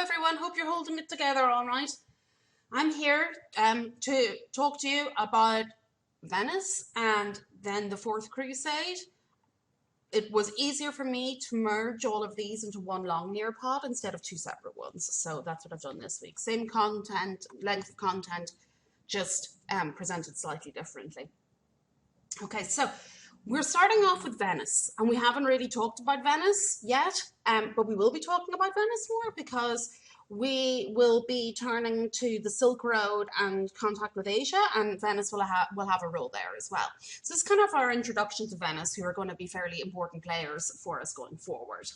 everyone, hope you're holding it together all right. I'm here to talk to you about Venice and then the Fourth Crusade. It was easier for me to merge all of these into one long Nearpod instead of two separate ones. So that's what I've done this week. Same content, length of content, just presented slightly differently. Okay, so we're starting off with Venice, and we haven't really talked about Venice yet, but we will be talking about Venice more because we will be turning to the Silk Road and contact with Asia, and Venice will have a role there as well. So this is kind of our introduction to Venice, who are going to be fairly important players for us going forward.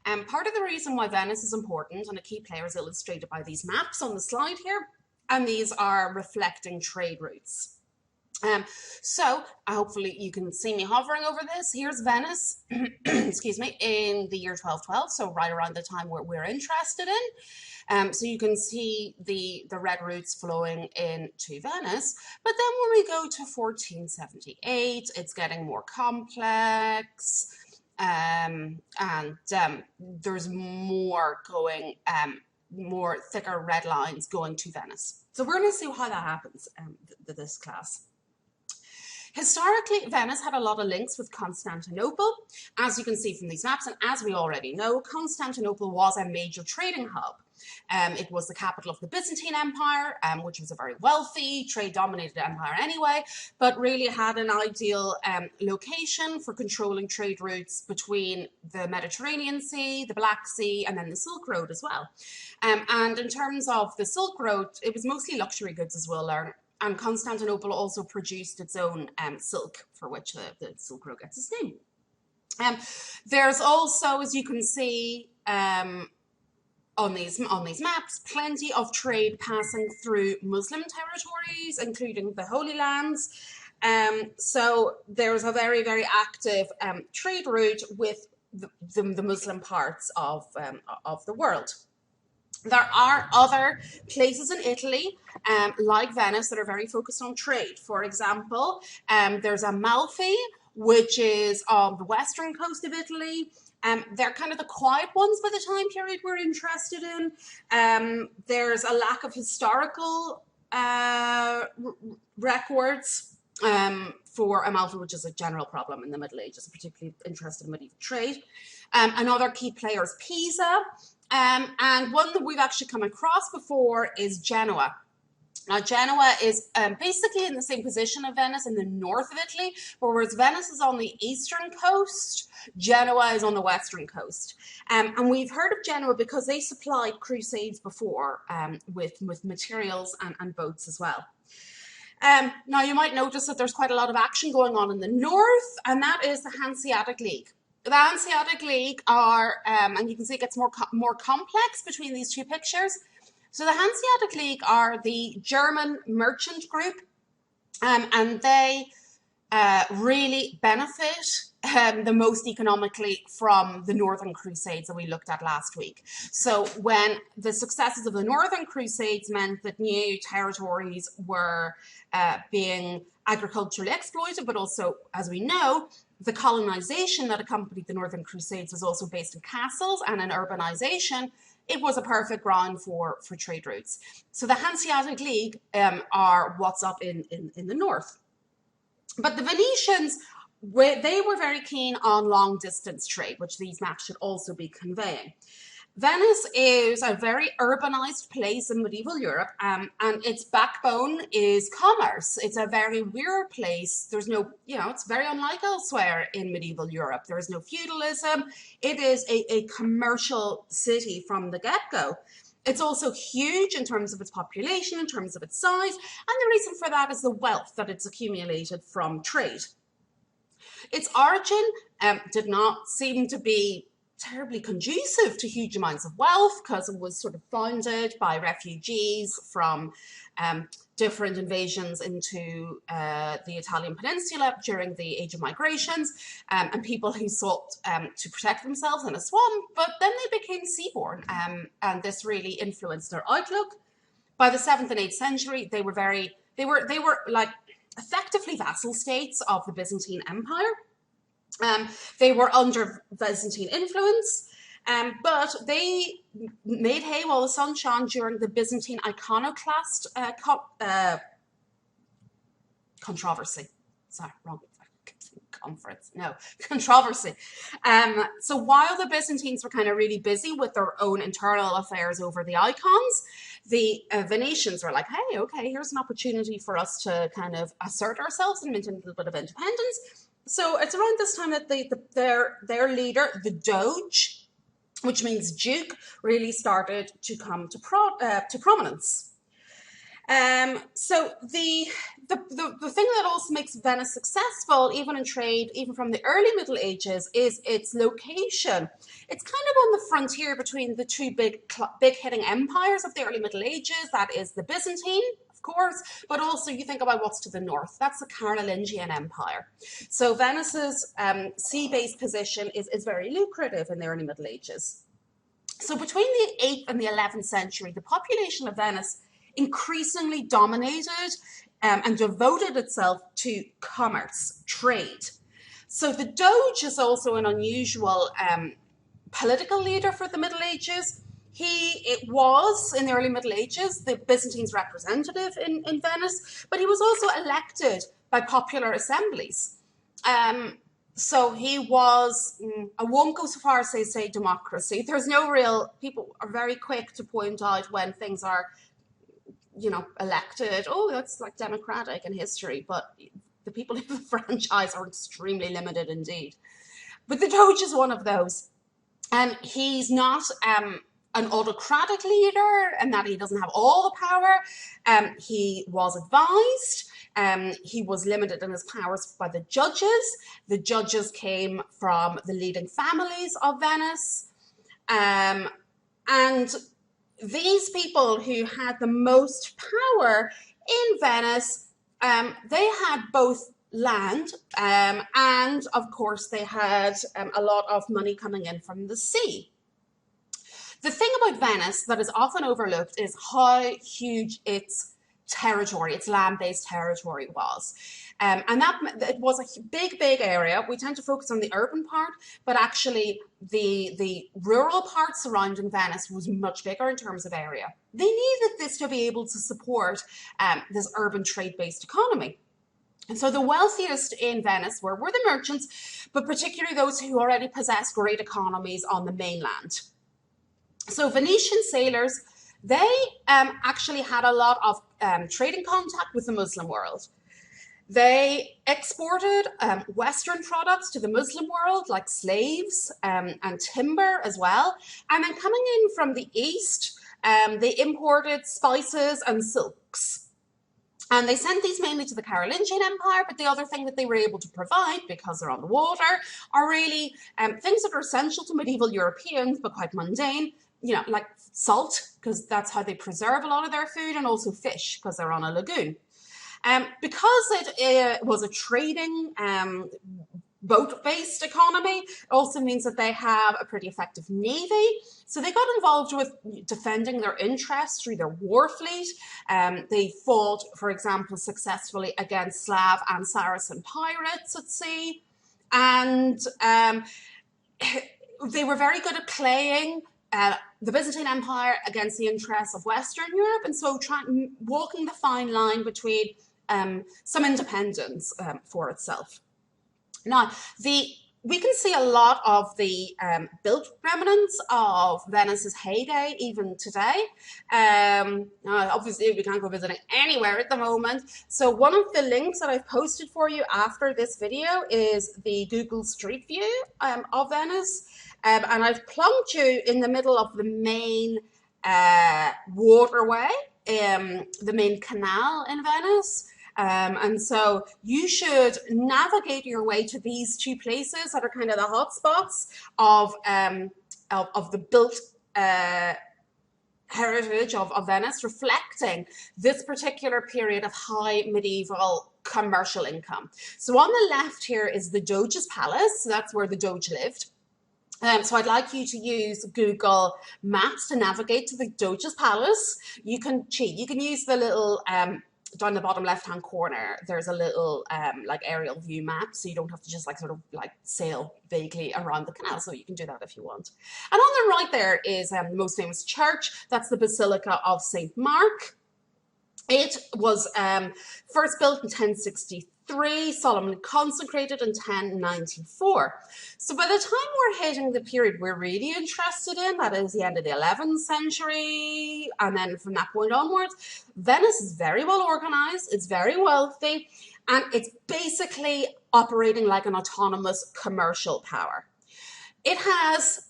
Part of the reason why Venice is important, and a key player, is illustrated by these maps on the slide here, and these are reflecting trade routes. So hopefully you can see me hovering over this. Here's Venice, excuse me, in the year 1212, so right around the time we're interested in. So you can see the red routes flowing into Venice. But then when we go to 1478, it's getting more complex, and there's more going, more thicker red lines going to Venice. So we're going to see how that happens this class. Historically, Venice had a lot of links with Constantinople, as you can see from these maps, and as we already know, Constantinople was a major trading hub. It was the capital of the Byzantine Empire, which was a very wealthy, trade-dominated empire anyway, but really had an ideal location for controlling trade routes between the Mediterranean Sea, the Black Sea, and then the Silk Road as well. And in terms of the Silk Road, it was mostly luxury goods, as we'll learn. And Constantinople also produced its own silk, for which the Silk Road gets its name. There's also, as you can see on these maps, plenty of trade passing through Muslim territories, including the Holy Lands. So there's a very, very active trade route with the Muslim parts of the world. There are other places in Italy, like Venice, that are very focused on trade. For example, there's Amalfi, which is on the western coast of Italy. They're kind of the quiet ones by the time period we're interested in. There's a lack of historical records for Amalfi, which is a general problem in the Middle Ages, particularly interested in medieval trade. Another key player is Pisa. And one that we've actually come across before is Genoa. Now, Genoa is basically in the same position of Venice in the north of Italy, whereas Venice is on the eastern coast, Genoa is on the western coast. And we've heard of Genoa because they supplied crusades before with materials and boats as well. Now, you might notice that there's quite a lot of action going on in the north, and that is the Hanseatic League. The Hanseatic League are, and you can see it gets more complex between these two pictures. So the Hanseatic League are the German merchant group, and they really benefit the most economically from the Northern Crusades that we looked at last week. So when the successes of the Northern Crusades meant that new territories were being agriculturally exploited, but also, as we know, the colonization that accompanied the Northern Crusades was also based in castles and in urbanization. It was a perfect ground for trade routes. So the Hanseatic League are what's up in the north. But the Venetians, they were very keen on long distance trade, which these maps should also be conveying. Venice is a very urbanized place in medieval Europe, and its backbone is commerce. It's a very weird place. There's no, it's very unlike elsewhere in medieval Europe. There is no feudalism. It is a commercial city from the get-go. It's also huge in terms of its population, in terms of its size, and the reason for that is the wealth that it's accumulated from trade. Its origin did not seem to be terribly conducive to huge amounts of wealth because it was sort of founded by refugees from different invasions into the Italian peninsula during the Age of Migrations, and people who sought to protect themselves in a swamp, but then they became seaborne, and this really influenced their outlook. By the 7th and 8th century, they were like effectively vassal states of the Byzantine Empire. They were under Byzantine influence, But they made hay while the sun shone during the Byzantine iconoclast controversy. Sorry, wrong. Conference, no, controversy. So while the Byzantines were kind of really busy with their own internal affairs over the icons, the Venetians were like, hey, okay, here's an opportunity for us to kind of assert ourselves and maintain a little bit of independence. So it's around this time that their leader, the Doge, which means Duke, really started to come to prominence. So the thing that also makes Venice successful, even in trade, even from the early Middle Ages, is its location. It's kind of on the frontier between the two big hitting empires of the early Middle Ages. That is the Byzantine, of course, but also you think about what's to the north. That's the Carolingian Empire. So Venice's sea-based position is very lucrative in the early Middle Ages. So between the 8th and the 11th century, the population of Venice increasingly dominated and devoted itself to commerce, trade. So the Doge is also an unusual political leader for the Middle Ages. It was, in the early Middle Ages, the Byzantines' representative in Venice, but he was also elected by popular assemblies. So he was, I won't go so far as to say democracy. There's no real, people are very quick to point out when things are, you know, elected. Oh, that's like democratic in history, but the people in the franchise are extremely limited indeed. But the Doge is one of those. He's not an autocratic leader and that he doesn't have all the power. He was advised. He was limited in his powers by the judges. The judges came from the leading families of Venice. And these people who had the most power in Venice, they had both land and, of course, they had a lot of money coming in from the sea. The thing about Venice that is often overlooked is how huge its territory, its land-based territory was. And that it was a big area. We tend to focus on the urban part, but actually the rural part surrounding Venice was much bigger in terms of area. They needed this to be able to support this urban trade-based economy. And so the wealthiest in Venice were the merchants, but particularly those who already possessed great economies on the mainland. So Venetian sailors, they actually had a lot of trading contact with the Muslim world. They exported Western products to the Muslim world, like slaves and timber as well. And then coming in from the east, they imported spices and silks. And they sent these mainly to the Carolingian Empire, but the other thing that they were able to provide, because they're on the water, are really things that are essential to medieval Europeans, but quite mundane, you know, like salt, because that's how they preserve a lot of their food, and also fish, because they're on a lagoon. Because it was a trading boat-based economy, it also means that they have a pretty effective navy. So they got involved with defending their interests through their war fleet. They fought, for example, successfully against Slav and Saracen pirates at sea. And they were very good at playing the Byzantine Empire against the interests of Western Europe, and so walking the fine line between some independence for itself. Now, we can see a lot of the built remnants of Venice's heyday even today. Obviously, we can't go visiting anywhere at the moment. So one of the links that I've posted for you after this video is the Google Street View of Venice. And I've plunked you in the middle of the main waterway, the main canal in Venice. And so you should navigate your way to these two places that are kind of the hot spots of the built heritage of Venice, reflecting this particular period of high medieval commercial income. So on the left here is the Doge's Palace. So that's where the Doge lived. So I'd like you to use Google Maps to navigate to the Doge's Palace. You can cheat. You can use the little down the bottom left-hand corner, there's a little like aerial view map, so you don't have to just like sort of like sail vaguely around the canal. So you can do that if you want. And on the right there is the most famous church. That's the Basilica of St. Mark. It was first built in 1063, solemnly consecrated in 1094. So by the time we're hitting the period we're really interested in, that is the end of the 11th century, and then from that point onwards, Venice is very well organized, it's very wealthy, and it's basically operating like an autonomous commercial power. It has,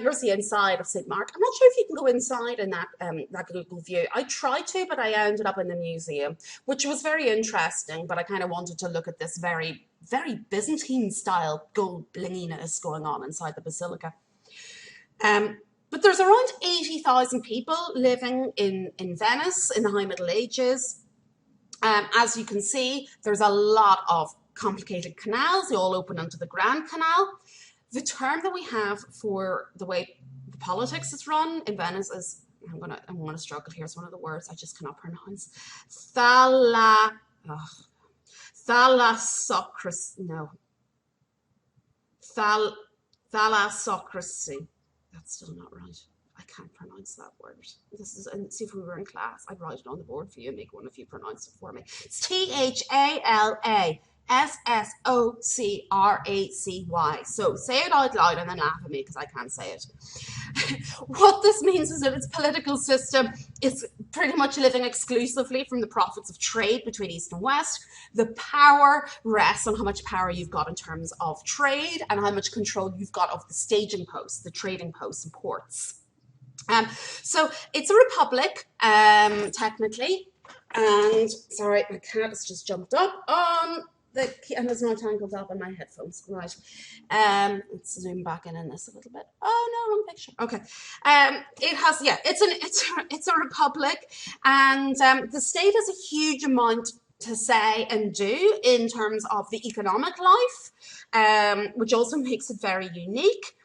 here's the inside of St. Mark. I'm not sure if you can go inside in that Google view. I tried to, but I ended up in the museum, which was very interesting, but I kind of wanted to look at this very, very Byzantine style gold blinginess going on inside the Basilica. But there's around 80,000 people living in Venice in the High Middle Ages. As you can see, there's a lot of complicated canals. They all open onto the Grand Canal. The term that we have for the way the politics is run in Venice is, I'm gonna struggle here. It's one of the words I just cannot pronounce. Thalassocracy. That's still not right. I can't pronounce that word. This is, and see if we were in class, I'd write it on the board for you and make one of you pronounce it for me. It's Thalassocracy. So say it out loud and then laugh at me because I can't say it. What this means is that its political system is pretty much living exclusively from the profits of trade between East and West. The power rests on how much power you've got in terms of trade and how much control you've got of the staging posts, the trading posts and ports. So it's a republic, technically. And sorry, my cat has just jumped up on and there's no tangled up in my headphones. Right. Let's zoom back in this a little bit. Oh no, wrong picture. Okay. It has, yeah, it's a republic, and the state has a huge amount to say and do in terms of the economic life, which also makes it very unique.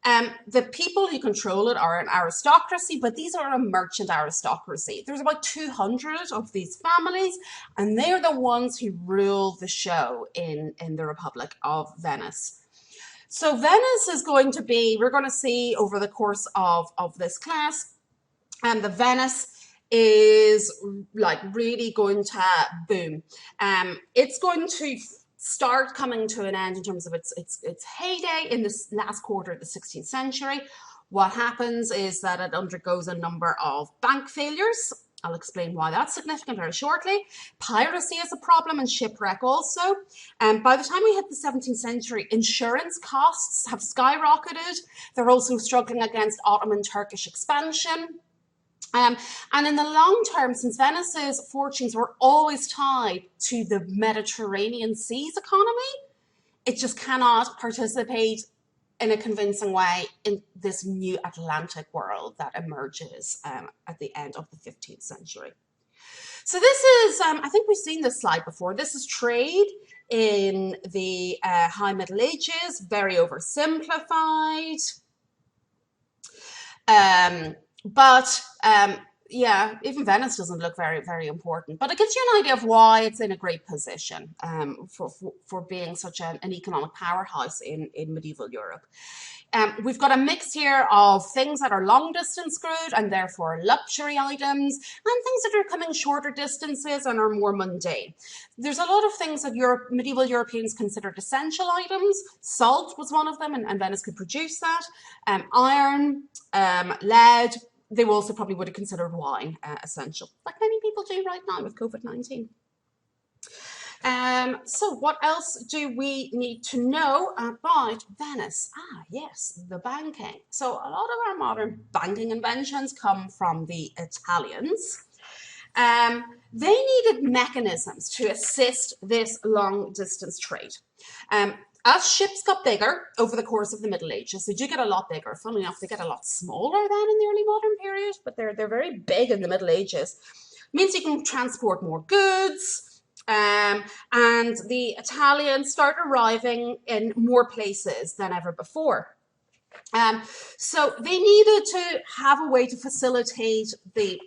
The people who control it are an aristocracy, but these are a merchant aristocracy. There's about 200 of these families, and they're the ones who rule the show in the Republic of Venice. So Venice is going to be, we're going to see over the course of this class, and the Venice is like really going to boom. It's going to start coming to an end in terms of its heyday in this last quarter of the 16th century. What happens is that it undergoes a number of bank failures. I'll explain why that's significant very shortly. Piracy is a problem and shipwreck also. And by the time we hit the 17th century, insurance costs have skyrocketed. They're also struggling against Ottoman Turkish expansion. And in the long term, since Venice's fortunes were always tied to the Mediterranean Sea's economy, it just cannot participate in a convincing way in this new Atlantic world that emerges at the end of the 15th century. So this is, I think we've seen this slide before. This is trade in the High Middle Ages, very oversimplified. Yeah, even Venice doesn't look very, very important, but it gives you an idea of why it's in a great position for being such an economic powerhouse in medieval Europe. We've got a mix here of things that are long distance good and therefore luxury items, and things that are coming shorter distances and are more mundane. There's a lot of things that medieval Europeans considered essential items. Salt was one of them, and Venice could produce that. Iron, lead. They also probably would have considered wine essential, like many people do right now with COVID-19. So what else do we need to know about Venice? Yes, the banking. So a lot of our modern banking inventions come from the Italians. They needed mechanisms to assist this long distance trade. As ships got bigger over the course of the Middle Ages, they do get a lot bigger. Funnily enough, they get a lot smaller than in the early modern period, but they're very big in the Middle Ages. It means you can transport more goods, and the Italians start arriving in more places than ever before. So they needed to have a way to facilitate the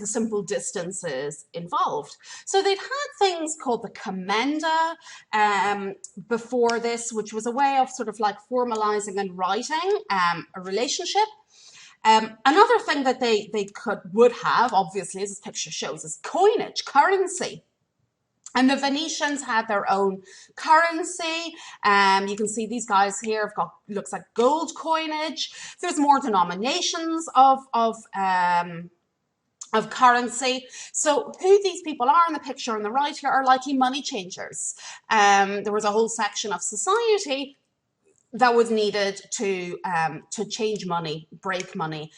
simple distances involved. So they'd had things called the commenda before this, which was a way of sort of like formalizing and writing a relationship. Another thing that they would have, obviously, as this picture shows, is coinage, currency. And the Venetians had their own currency. You can see these guys here have got, looks like gold coinage. There's more denominations of currency. So who these people are in the picture on the right here are likely money changers. There was a whole section of society that was needed to change money, break money,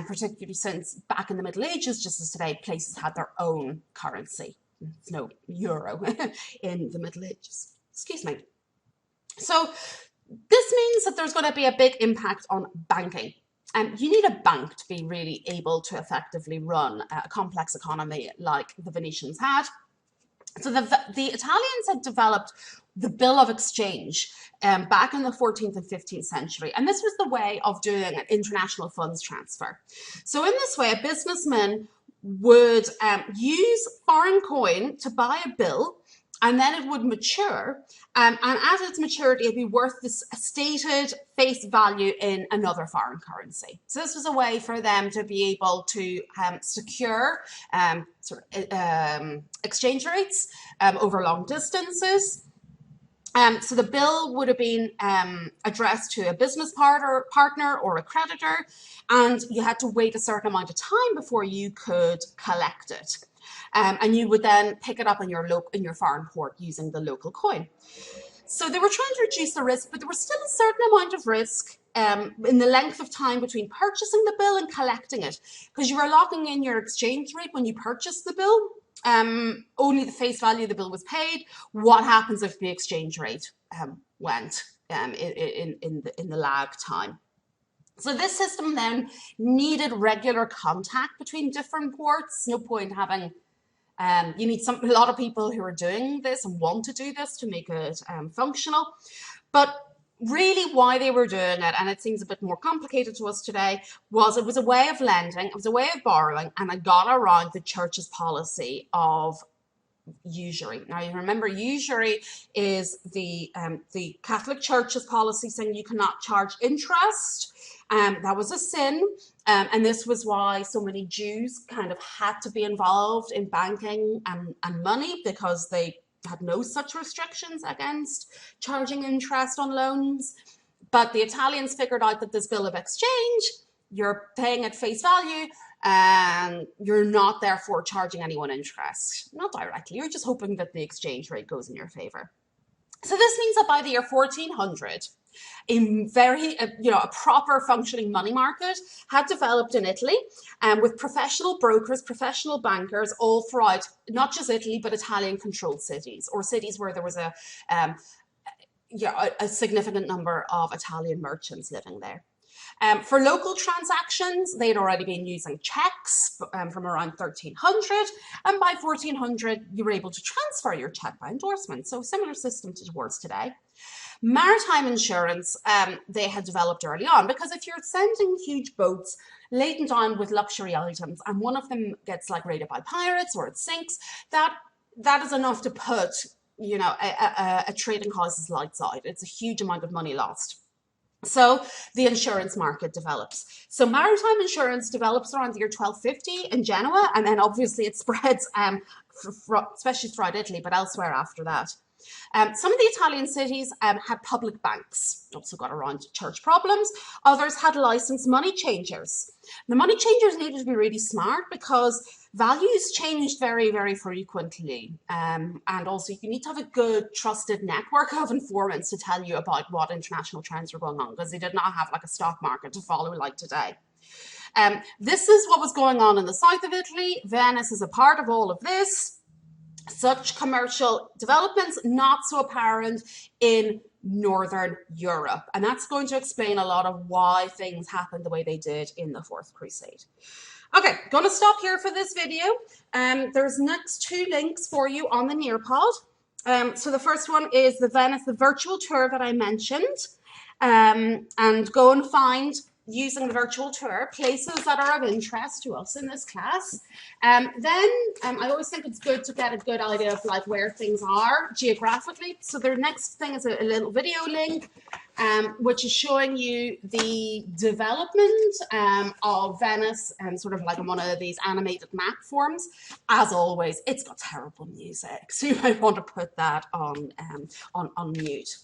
particularly since back in the Middle Ages, just as today, places had their own currency. There's no euro in the Middle Ages. Excuse me. So this means that there's going to be a big impact on banking. You need a bank to be really able to effectively run a complex economy like the Venetians had. So the Italians had developed the bill of exchange back in the 14th and 15th century. And this was the way of doing an international funds transfer. So in this way, a businessman would use foreign coin to buy a bill, and then it would mature, and at its maturity it'd be worth this stated face value in another foreign currency. So this was a way for them to be able to secure exchange rates over long distances. So the bill would have been addressed to a business partner or a creditor, and you had to wait a certain amount of time before you could collect it. And you would then pick it up in your foreign port using the local coin. So they were trying to reduce the risk, but there was still a certain amount of risk in the length of time between purchasing the bill and collecting it, because you were locking in your exchange rate when you purchased the bill. Only the face value of the bill was paid. What happens if the exchange rate went in the lag time? So this system then needed regular contact between different ports. No point having, you need a lot of people who are doing this and want to do this to make it functional. But really why they were doing it, and it seems a bit more complicated to us today, was it was a way of lending, it was a way of borrowing, and it got around the church's policy of usury. Now you remember usury is the Catholic Church's policy saying you cannot charge interest. That was a sin, and this was why so many Jews kind of had to be involved in banking and money, because they had no such restrictions against charging interest on loans. But the Italians figured out that this bill of exchange, you're paying at face value and you're not therefore charging anyone interest. Not directly, you're just hoping that the exchange rate goes in your favor. So this means that by the year 1400, a proper functioning money market had developed in Italy, with professional brokers, professional bankers all throughout, not just Italy, but Italian-controlled cities, or cities where there was a significant number of Italian merchants living there. For local transactions, they'd already been using checks from around 1300, and by 1400, you were able to transfer your check by endorsement. So similar system towards today. Maritime insurance, they had developed early on, because if you're sending huge boats laden down with luxury items and one of them gets like raided by pirates or it sinks, that is enough to put, a trading house's lights out. It's a huge amount of money lost. So the insurance market develops. So maritime insurance develops around the year 1250 in Genoa, and then obviously it spreads, especially throughout Italy, but elsewhere after that. Some of the Italian cities had public banks, also got around church problems. Others had licensed money changers. The money changers needed to be really smart because values changed very, very frequently. And also you need to have a good trusted network of informants to tell you about what international trends were going on, because they did not have like a stock market to follow like today. This is what was going on in the south of Italy. Venice is a part of all of this. Such commercial developments not so apparent in Northern Europe. And that's going to explain a lot of why things happened the way they did in the Fourth Crusade. Okay, going to stop here for this video. There's next two links for you on the Nearpod. So the first one is the Venice, the virtual tour that I mentioned. and go and find, using the virtual tour, places that are of interest to us in this class. Then I always think it's good to get a good idea of like where things are geographically. So the next thing is a little video link, which is showing you the development of Venice, and sort of like in one of these animated map forms. As always, it's got terrible music, so you might want to put that on mute.